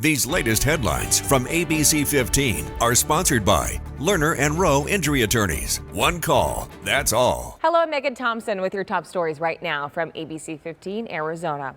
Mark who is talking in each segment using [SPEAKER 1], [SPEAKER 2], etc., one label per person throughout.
[SPEAKER 1] These latest headlines from ABC15 are sponsored by Lerner and Rowe Injury Attorneys. One call, that's all.
[SPEAKER 2] Hello, I'm Megan Thompson with your top stories right now from ABC15 Arizona.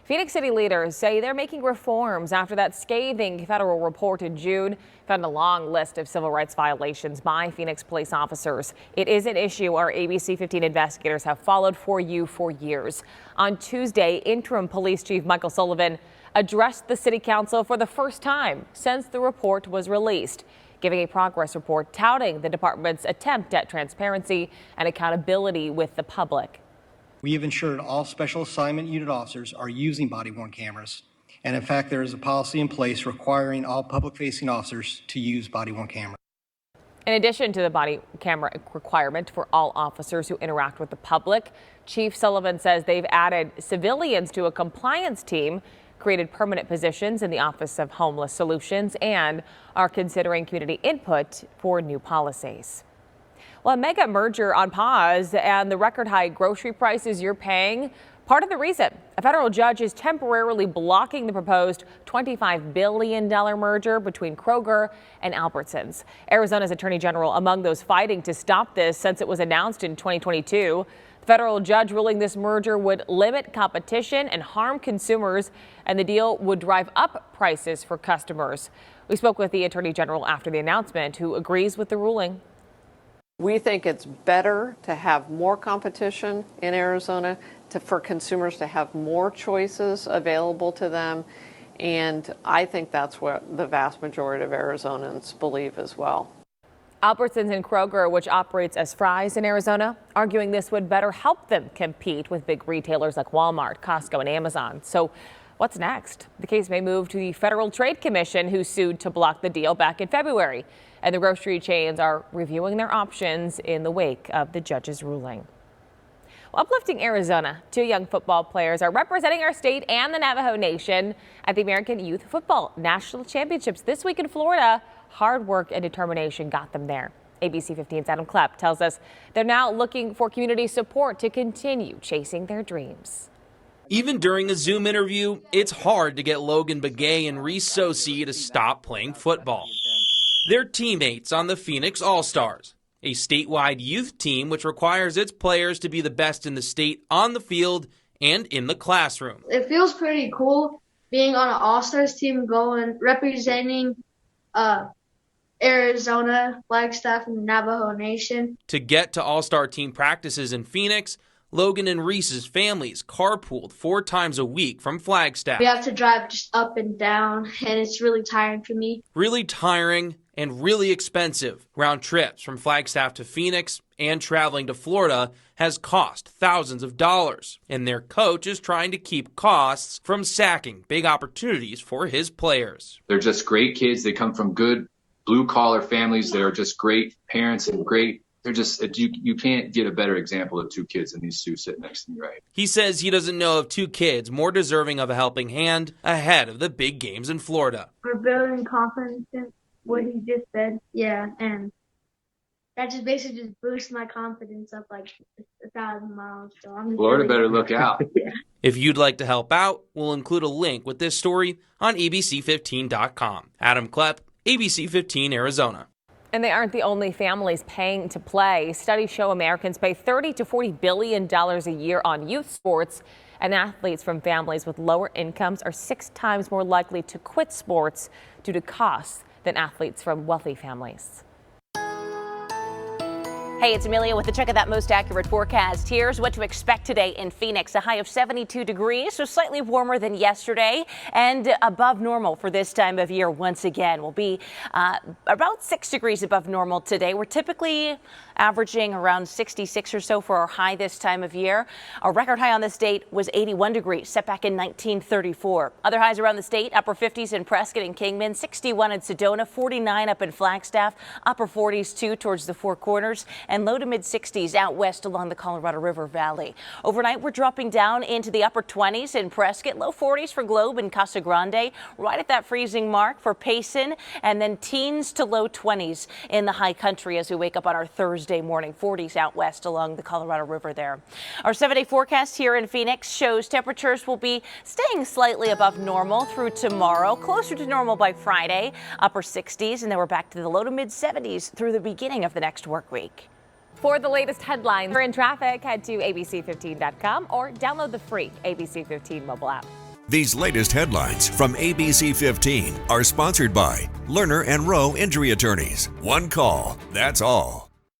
[SPEAKER 2] Phoenix City leaders say they're making reforms after that scathing federal report in June found a long list of civil rights violations by Phoenix police officers. It is an issue our ABC15 investigators have followed for you for years. On Tuesday, interim police chief Michael Sullivan addressed the city council for the first time since the report was released, giving a progress report touting the department's attempt at transparency and accountability with the public.
[SPEAKER 3] We have ensured all special assignment unit officers are using body-worn cameras. And in fact, there is a policy in place requiring all public-facing officers to use body-worn cameras.
[SPEAKER 2] In addition to the body camera requirement for all officers who interact with the public, Chief Sullivan says they've added civilians to a compliance team, created permanent positions in the Office of Homeless Solutions, and are considering community input for new policies. Well, a mega merger on pause and the record high grocery prices you're paying, part of the reason a federal judge is temporarily blocking the proposed $25 billion merger between Kroger and Albertsons. Arizona's attorney general among those fighting to stop this since it was announced in 2022. The federal judge ruling this merger would limit competition and harm consumers, and the deal would drive up prices for customers. We spoke with the attorney general after the announcement, who agrees with the ruling.
[SPEAKER 4] We think it's better to have more competition in Arizona, for consumers to have more choices available to them. And I think that's what the vast majority of Arizonans believe as well.
[SPEAKER 2] Albertsons and Kroger, which operates as Fry's in Arizona, arguing this would better help them compete with big retailers like Walmart, Costco, and Amazon. So what's next? The case may move to the Federal Trade Commission, who sued to block the deal back in February. And the grocery chains are reviewing their options in the wake of the judge's ruling. Well, Uplifting Arizona, two young football players are representing our state and the Navajo Nation at the American Youth Football National Championships this week in Florida. Hard work and determination got them there. ABC15's Adam Klepp tells us they're now looking for community support to continue chasing their dreams.
[SPEAKER 5] Even during a Zoom interview, it's hard to get Logan Begay and Reese Sosi to stop playing football. They're teammates on the Phoenix All-Stars, a statewide youth team which requires its players to be the best in the state on the field and in the classroom.
[SPEAKER 6] It feels pretty cool being on an All-Stars team, representing Arizona, Flagstaff, and Navajo Nation.
[SPEAKER 5] To get to All-Star team practices in Phoenix, Logan and Reese's families carpooled 4 times a week from Flagstaff.
[SPEAKER 6] We have to drive just up and down, and it's really tiring for me.
[SPEAKER 5] Really tiring and really expensive. Round trips from Flagstaff to Phoenix and traveling to Florida has cost thousands of dollars. And their coach is trying to keep costs from sacking big opportunities for his players.
[SPEAKER 7] They're just great kids. They come from good blue-collar families. They're just great parents and great. They're just, you can't get a better example of two kids than these two sitting next to me, right?
[SPEAKER 5] He says he doesn't know of two kids more deserving of a helping hand ahead of the big games in Florida.
[SPEAKER 6] We're building confidence in what he just said. Yeah, and that just basically just boosts my confidence up like 1,000 miles. So I'm
[SPEAKER 7] Florida better look out.
[SPEAKER 6] Yeah.
[SPEAKER 5] If you'd like to help out, we'll include a link with this story on ABC15.com. Adam Klepp, ABC15 Arizona.
[SPEAKER 2] And they aren't the only families paying to play. Studies show Americans pay $30 to $40 billion a year on youth sports, and athletes from families with lower incomes are 6 times more likely to quit sports due to costs than athletes from wealthy families.
[SPEAKER 8] Hey, it's Amelia with a check of that most accurate forecast. Here's what to expect today in Phoenix. A high of 72 degrees, so slightly warmer than yesterday and above normal for this time of year once again. We'll be about 6 degrees above normal today. We're typically averaging around 66 or so for our high this time of year. Our record high on this date was 81 degrees, set back in 1934. Other highs around the state, upper 50s in Prescott and Kingman, 61 in Sedona, 49 up in Flagstaff, upper 40s too towards the Four Corners, and low to mid 60s out west along the Colorado River Valley. Overnight, we're dropping down into the upper 20s in Prescott, low 40s for Globe and Casa Grande, right at that freezing mark for Payson, and then teens to low 20s in the high country as we wake up on our Thursday morning, 40s out west along the Colorado River there. Our 7-day forecast here in Phoenix shows temperatures will be staying slightly above normal through tomorrow, closer to normal by Friday, upper 60s, and then we're back to the low to mid 70s through the beginning of the next work week.
[SPEAKER 2] For the latest headlines in traffic, head to abc15.com or download the free ABC15 mobile app.
[SPEAKER 1] These latest headlines from ABC15 are sponsored by Lerner and Rowe Injury Attorneys. One call, that's all.